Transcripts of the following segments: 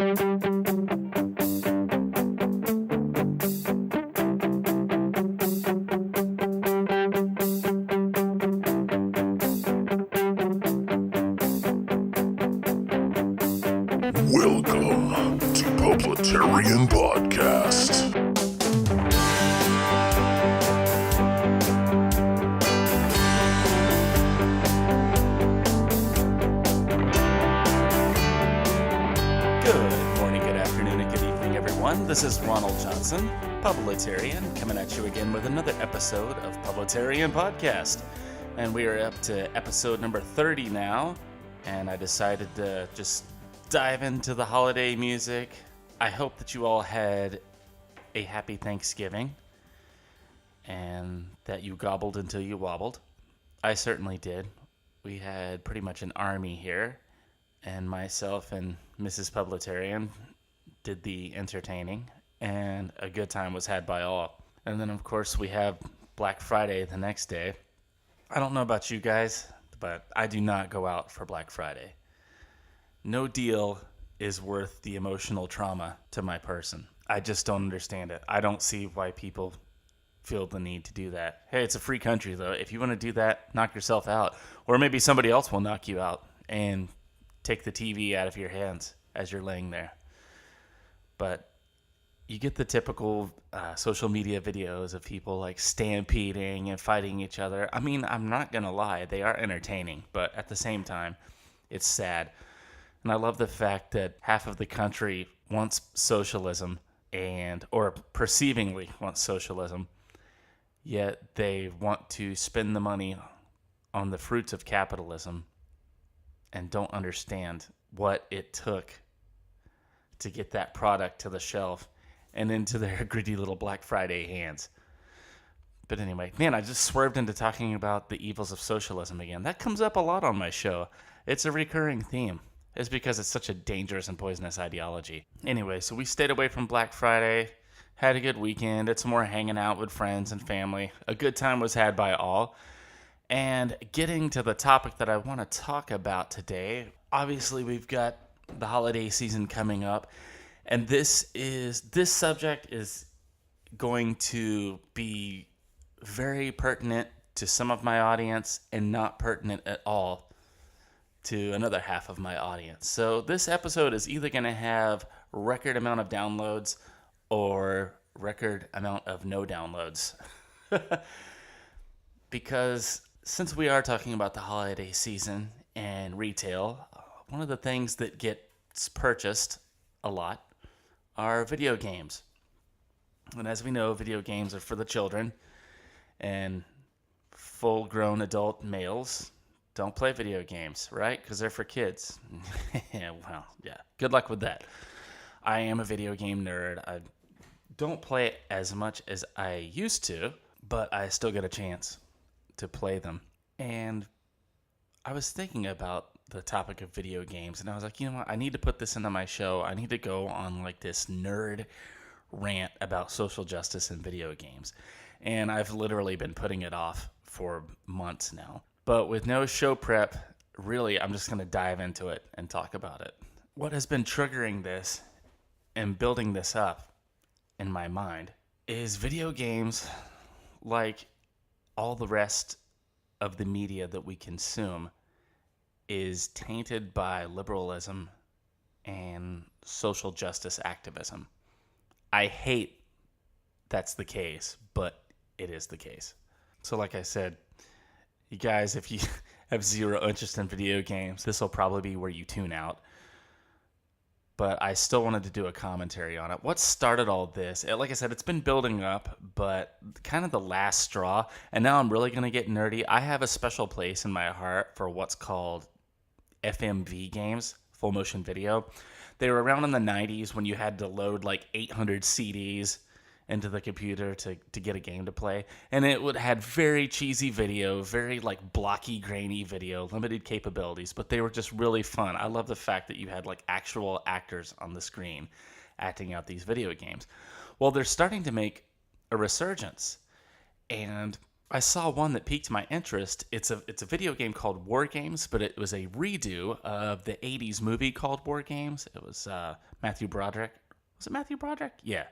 Welcome to Publitarian Podcast. Good morning, good afternoon, and good evening, everyone. This is Ronald Johnson, Publitarian, coming at you again with another episode of Publitarian Podcast. And we are up to episode number 30 now, and I decided to just dive into the holiday music. I hope that you all had a happy Thanksgiving and that you gobbled until you wobbled. I certainly did. We had pretty much an army here, and myself and Mrs. Publitarian did the entertaining, and a good time was had by all. And then, of course, we have Black Friday the next day. I don't know about you guys, but I do not go out for Black Friday. No deal is worth the emotional trauma to my person. I just don't understand it. I don't see why people feel the need to do that. Hey, it's a free country, though. If you want to do that, knock yourself out. Or maybe somebody else will knock you out and take the TV out of your hands as you're laying there. But you get the typical social media videos of people like stampeding and fighting each other. I mean, I'm not going to lie. They are entertaining. But at the same time, it's sad. And I love the fact that half of the country wants socialism or perceivingly wants socialism, yet they want to spend the money on the fruits of capitalism and don't understand what it took to get that product to the shelf and into their greedy little Black Friday hands. But anyway, man, I just swerved into talking about the evils of socialism again. That comes up a lot on my show. It's a recurring theme. It's because it's such a dangerous and poisonous ideology. Anyway, so we stayed away from Black Friday, had a good weekend, did some more hanging out with friends and family. A good time was had by all. And getting to the topic that I want to talk about today, obviously we've got the holiday season coming up, and this subject is going to be very pertinent to some of my audience and not pertinent at all to another half of my audience. So this episode is either going to have record amount of downloads or record amount of no downloads. Because since we are talking about the holiday season and retail, one of the things that gets purchased a lot are video games. And as we know, video games are for the children, and full-grown adult males don't play video games, right? Because they're for kids. Yeah. Good luck with that. I am a video game nerd. I don't play it as much as I used to, but I still get a chance to play them. And I was thinking about the topic of video games, and I was like, you know what? I need to put this into my show. I need to go on like this nerd rant about social justice in video games. And I've literally been putting it off for months now. But with no show prep, really, I'm just going to dive into it and talk about it. What has been triggering this and building this up in my mind is video games, like all the rest of the media that we consume, is tainted by liberalism and social justice activism. I hate that's the case, but it is the case. So like I said, you guys, if you have zero interest in video games, this will probably be where you tune out. But I still wanted to do a commentary on it. What started all this? Like I said, it's been building up, but kind of the last straw. And now I'm really going to get nerdy. I have a special place in my heart for what's called FMV games, full motion video. They were around in the 90s when you had to load like 800 CDs into the computer to get a game to play, and it had very cheesy video, very like blocky, grainy video, limited capabilities, but they were just really fun. I love the fact that you had like actual actors on the screen acting out these video games. Well, they're starting to make a resurgence, and I saw one that piqued my interest. It's a video game called War Games, but it was a redo of the 80s movie called War Games. It was Matthew Broderick. Was it Matthew Broderick? Yeah.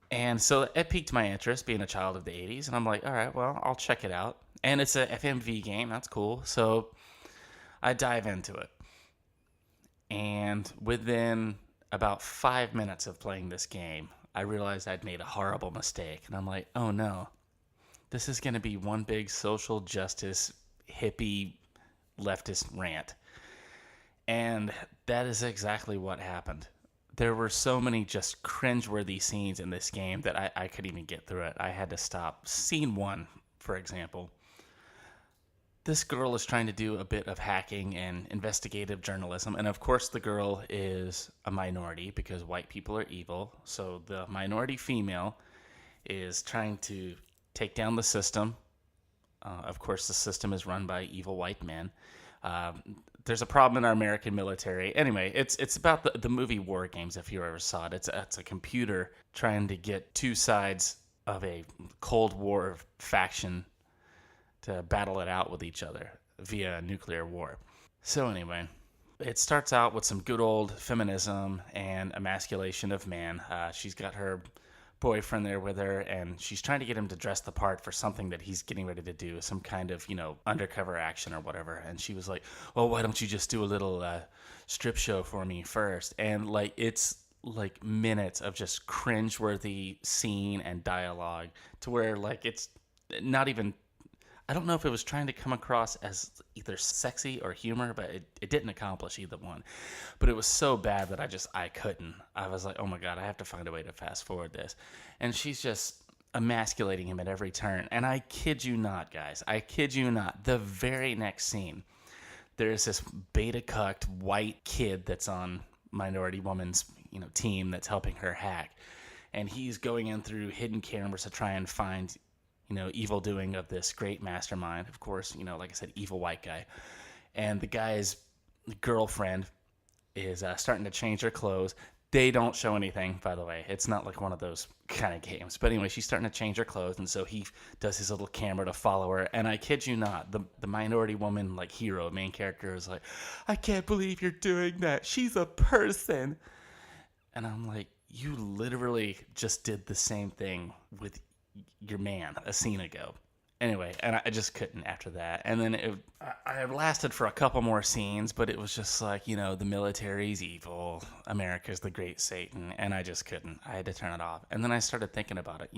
And so it piqued my interest, being a child of the 80s. And I'm like, all right, well, I'll check it out. And it's a FMV game. That's cool. So I dive into it. And within about 5 minutes of playing this game, I realized I'd made a horrible mistake. And I'm like, oh no, this is going to be one big social justice, hippie, leftist rant. And that is exactly what happened. There were so many just cringeworthy scenes in this game that I couldn't even get through it. I had to stop. Scene one, for example. This girl is trying to do a bit of hacking and investigative journalism. And of course, the girl is a minority because white people are evil. So the minority female is trying to take down the system. Of course, the system is run by evil white men. There's a problem in our American military. Anyway, it's about the movie War Games, if you ever saw it. It's a computer trying to get two sides of a Cold War faction to battle it out with each other via nuclear war. So anyway, it starts out with some good old feminism and emasculation of man. She's got her boyfriend there with her, and she's trying to get him to dress the part for something that he's getting ready to do, some kind of, undercover action or whatever. And she was like, well, why don't you just do a little strip show for me first? And it's like minutes of just cringeworthy scene and dialogue to where it's not even, I don't know if it was trying to come across as either sexy or humor, but it didn't accomplish either one. But it was so bad that I couldn't. I was like, oh my God, I have to find a way to fast forward this. And she's just emasculating him at every turn. And I kid you not, guys. I kid you not. The very next scene, there's this beta cucked white kid that's on minority woman's team that's helping her hack. And he's going in through hidden cameras to try and find evil doing of this great mastermind. Of course, like I said, evil white guy. And the guy's girlfriend is starting to change her clothes. They don't show anything, by the way. It's not like one of those kind of games. But anyway, she's starting to change her clothes, and so he does his little camera to follow her. And I kid you not, the minority woman, hero, main character, is like, I can't believe you're doing that. She's a person. And I'm like, you literally just did the same thing with your man a scene ago. Anyway, and I just couldn't after that. And then I lasted for a couple more scenes, but it was just like, the military's evil, America's the great Satan, and I just couldn't. I had to turn it off. And then I started thinking about it.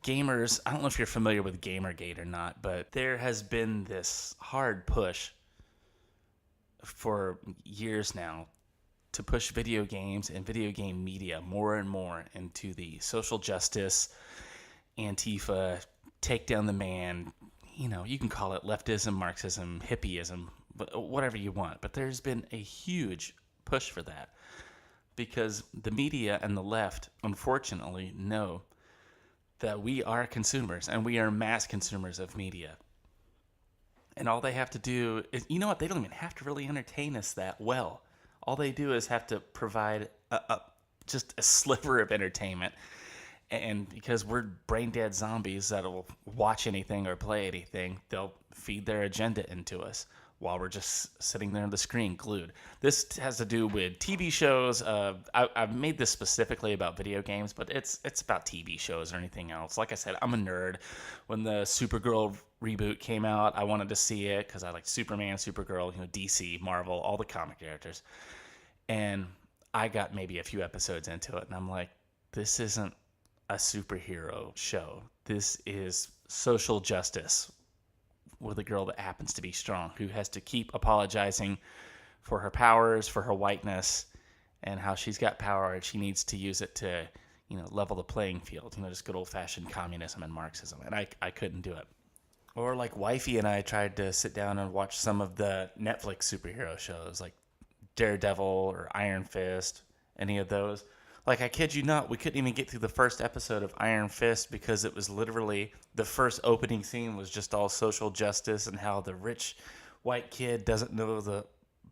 Gamers, I don't know if you're familiar with Gamergate or not, but there has been this hard push for years now to push video games and video game media more and more into the social justice, Antifa, take down the man, you can call it leftism, Marxism, hippieism, whatever you want. But there's been a huge push for that because the media and the left, unfortunately, know that we are consumers and we are mass consumers of media. And all they have to do is, they don't even have to really entertain us that well. All they do is have to provide just a sliver of entertainment. And because we're brain dead zombies that'll watch anything or play anything, they'll feed their agenda into us while we're just sitting there on the screen glued. This has to do with TV shows. I've made this specifically about video games, but it's about TV shows or anything else. Like I said, I'm a nerd. When the Supergirl reboot came out, I wanted to see it because I like Superman, Supergirl, DC, Marvel, all the comic characters. And I got maybe a few episodes into it, and I'm like, this isn't a superhero show. This is social justice with a girl that happens to be strong, who has to keep apologizing for her powers, for her whiteness, and how she's got power and she needs to use it to, level the playing field. Just good old-fashioned communism and Marxism. And I couldn't do it. Or like Wifey and I tried to sit down and watch some of the Netflix superhero shows like Daredevil or Iron Fist, any of those. Like, I kid you not, we couldn't even get through the first episode of Iron Fist because it was literally the first opening scene was just all social justice and how the rich white kid doesn't know the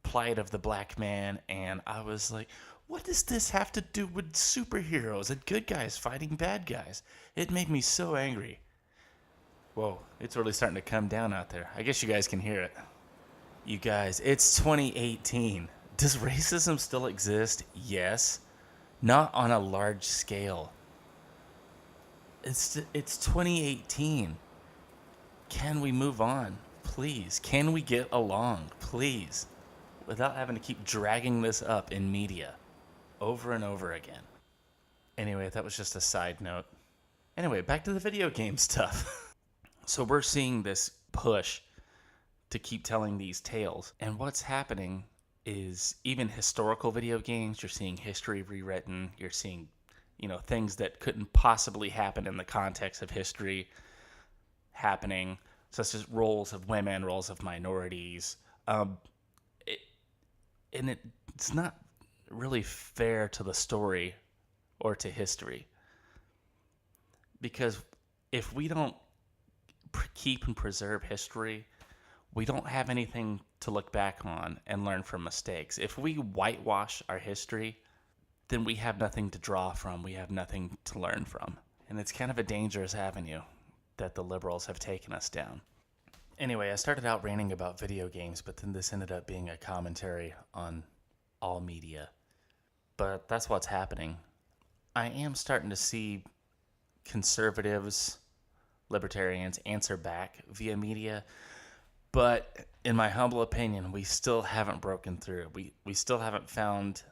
plight of the black man. And I was like, what does this have to do with superheroes and good guys fighting bad guys? It made me so angry. Whoa, it's really starting to come down out there. I guess you guys can hear it. You guys, it's 2018. Does racism still exist? Yes. Not on a large scale. It's 2018. Can we move on? Please. Can we get along? Please. Without having to keep dragging this up in media over and over again. Anyway, that was just a side note. Anyway, back to the video game stuff. So we're seeing this push to keep telling these tales. And what's happening is even historical video games, you're seeing history rewritten. You're seeing, things that couldn't possibly happen in the context of history happening, such as roles of women, roles of minorities. It's not really fair to the story or to history. Because if we don't keep and preserve history, we don't have anything to look back on and learn from mistakes. If we whitewash our history, then we have nothing to draw from. We have nothing to learn from. And it's kind of a dangerous avenue that the liberals have taken us down. Anyway, I started out ranting about video games, but then this ended up being a commentary on all media. But that's what's happening. I am starting to see conservatives, libertarians answer back via media, but in my humble opinion, we still haven't broken through. We still haven't found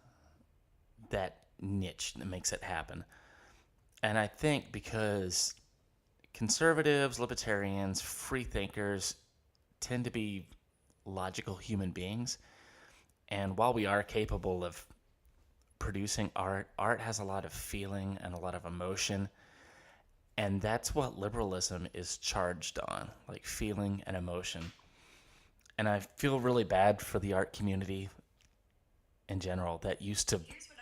that niche that makes it happen. And I think because conservatives, libertarians, free thinkers tend to be logical human beings, and while we are capable of producing art has a lot of feeling and a lot of emotion. And that's what liberalism is charged on, like feeling and emotion. And I feel really bad for the art community in general that used to... Here's what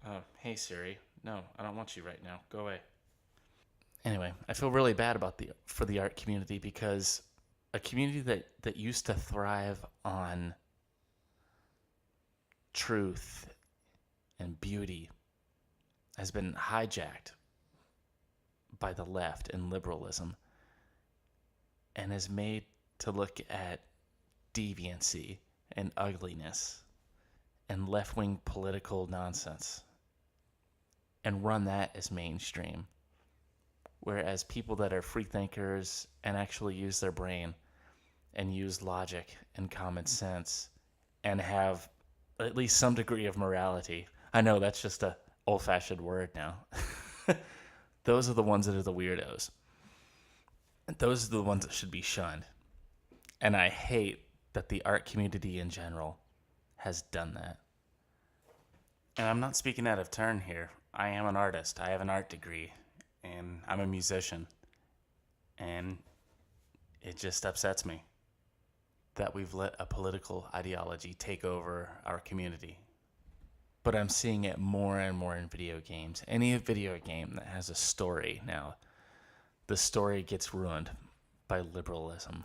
I found. Hey Siri. No, I don't want you right now. Go away. Anyway, I feel really bad for the art community because a community that used to thrive on truth and beauty has been hijacked by the left and liberalism and is made to look at deviancy and ugliness and left-wing political nonsense and run that as mainstream. Whereas people that are free thinkers and actually use their brain and use logic and common sense and have at least some degree of morality. I know that's just a old-fashioned word now. Those are the ones that are the weirdos. Those are the ones that should be shunned. And I hate that the art community in general has done that. And I'm not speaking out of turn here. I am an artist. I have an art degree. And I'm a musician. And it just upsets me that we've let a political ideology take over our community. But I'm seeing it more and more in video games. Any video game that has a story now, the story gets ruined by liberalism.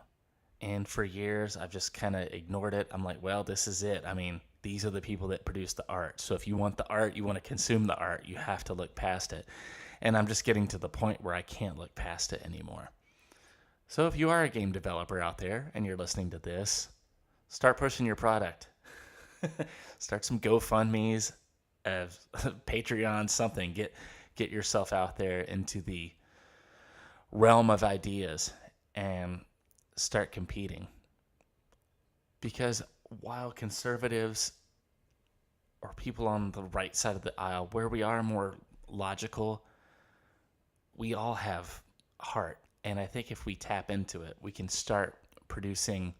And for years, I've just kind of ignored it. I'm like, well, this is it. I mean, these are the people that produce the art. So if you want the art, you want to consume the art, you have to look past it. And I'm just getting to the point where I can't look past it anymore. So if you are a game developer out there and you're listening to this, start pushing your product. Start some GoFundMes, Patreon, something. Get yourself out there into the realm of ideas and start competing. Because while conservatives or people on the right side of the aisle, where we are more logical, we all have heart. And I think if we tap into it, we can start producing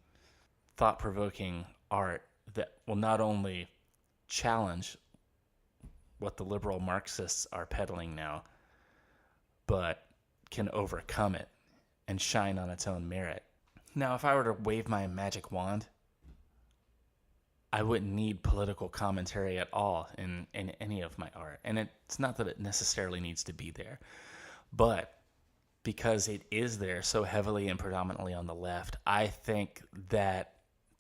thought-provoking art that will not only challenge what the liberal Marxists are peddling now, but can overcome it and shine on its own merit. Now, if I were to wave my magic wand, I wouldn't need political commentary at all in any of my art. And it's not that it necessarily needs to be there, but because it is there so heavily and predominantly on the left, I think that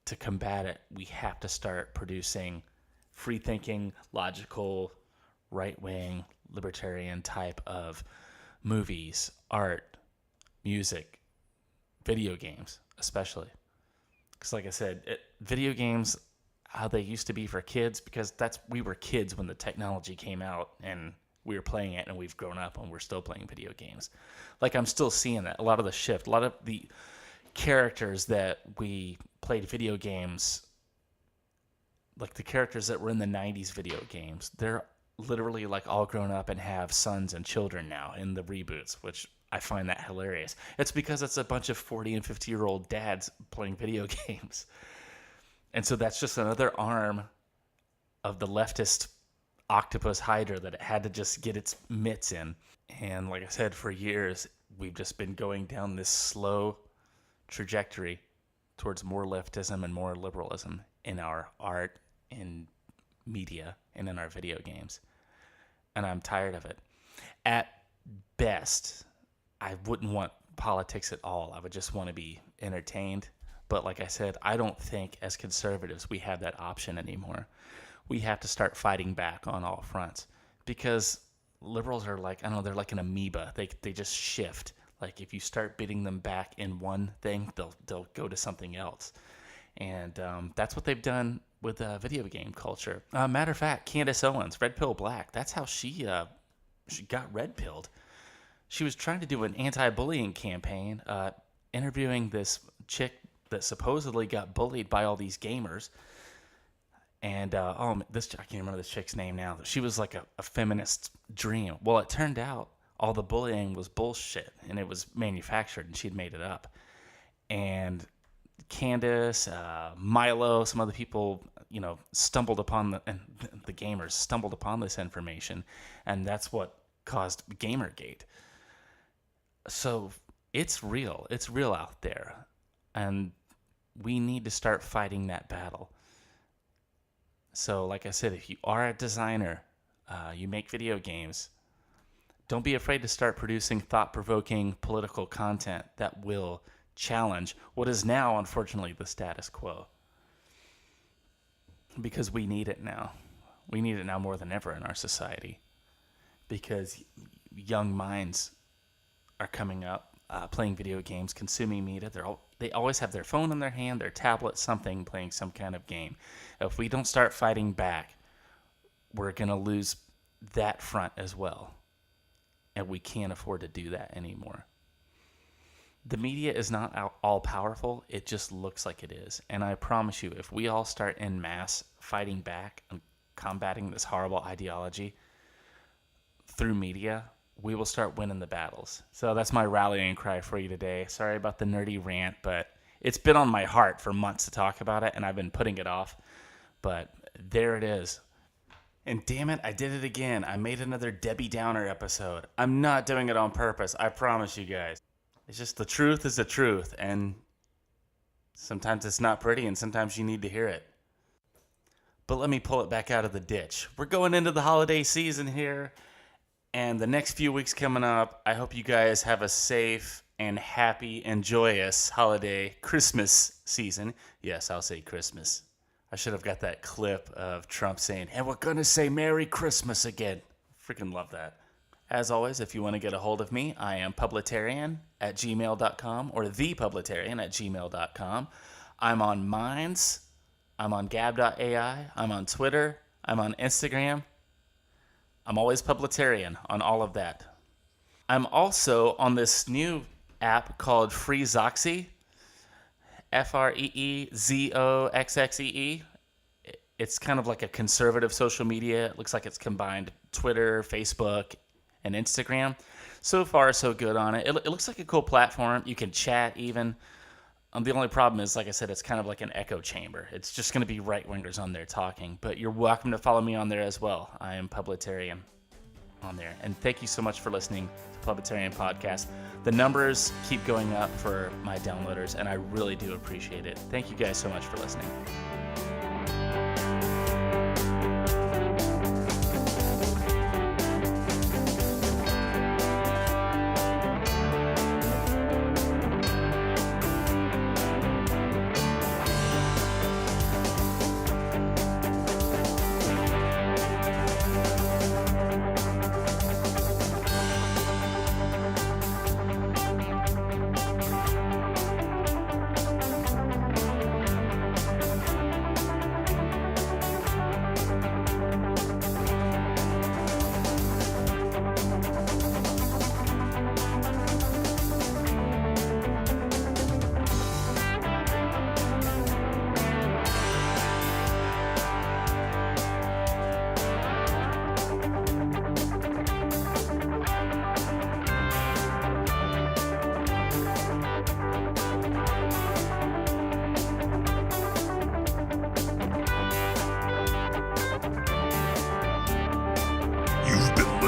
to combat it, we have to start producing free-thinking, logical, right-wing, libertarian type of movies, art, music, video games especially. Because like I said, video games, how they used to be for kids, because we were kids when the technology came out and we were playing it, and we've grown up and we're still playing video games. Like, I'm still seeing that. A lot of the shift, a lot of the characters that we played video games, like the characters that were in the 90s video games, they're literally like all grown up and have sons and children now in the reboots, which I find that hilarious. It's because it's a bunch of 40 and 50-year-old dads playing video games. And so that's just another arm of the leftist octopus hydra that it had to just get its mitts in. And like I said, for years, we've just been going down this slow trajectory towards more leftism and more liberalism in our art, in media, and in our video games. And I'm tired of it. At best, I wouldn't want politics at all. I would just want to be entertained. But like I said, I don't think as conservatives we have that option anymore. We have to start fighting back on all fronts, because liberals are like, I don't know, they're like an amoeba. They just shift. Like, if you start bidding them back in one thing, they'll go to something else. And that's what they've done with video game culture. Matter of fact, Candace Owens, Red Pill Black, that's how she got red pilled. She was trying to do an anti-bullying campaign, interviewing this chick that supposedly got bullied by all these gamers. And I can't remember this chick's name now. She was like a feminist dream. Well, it turned out all the bullying was bullshit, and it was manufactured, and she'd made it up. And Candace, Milo, some other people, stumbled upon the gamers stumbled upon this information, and that's what caused Gamergate. So it's real. It's real out there, and we need to start fighting that battle. So, like I said, if you are a designer, you make video games, don't be afraid to start producing thought-provoking political content that will challenge what is now, unfortunately, the status quo. Because we need it now. We need it now more than ever in our society. Because young minds are coming up, playing video games, consuming media. They always have their phone in their hand, their tablet, something, playing some kind of game. If we don't start fighting back, we're going to lose that front as well. And we can't afford to do that anymore. The media is not all powerful. It just looks like it is. And I promise you, if we all start en masse fighting back and combating this horrible ideology through media, we will start winning the battles. So that's my rallying cry for you today. Sorry about the nerdy rant, but it's been on my heart for months to talk about it, and I've been putting it off. But there it is. And damn it, I did it again. I made another Debbie Downer episode. I'm not doing it on purpose. I promise you guys. It's just the truth is the truth, and sometimes it's not pretty, and sometimes you need to hear it. But let me pull it back out of the ditch. We're going into the holiday season here. And the next few weeks coming up, I hope you guys have a safe and happy and joyous holiday Christmas season. Yes, I'll say Christmas. I should have got that clip of Trump saying, and we're going to say Merry Christmas again. Freaking love that. As always, if you want to get a hold of me, I am publitarian@gmail.com or thepublitarian@gmail.com. I'm on Minds. I'm on gab.ai. I'm on Twitter. I'm on Instagram. I'm always Publitarian on all of that. I'm also on this new app called Freezoxy, FreeZoxxee. It's kind of like a conservative social media. It looks like it's combined Twitter, Facebook, and Instagram. So far, so good on it. It looks like a cool platform. You can chat even. The only problem is, like I said, it's kind of like an echo chamber. It's just going to be right-wingers on there talking. But you're welcome to follow me on there as well. I am Publitarian on there. And thank you so much for listening to Publitarian Podcast. The numbers keep going up for my downloaders, and I really do appreciate it. Thank you guys so much for listening.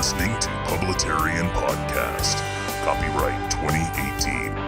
listening to Publitarian Podcast. Copyright 2018.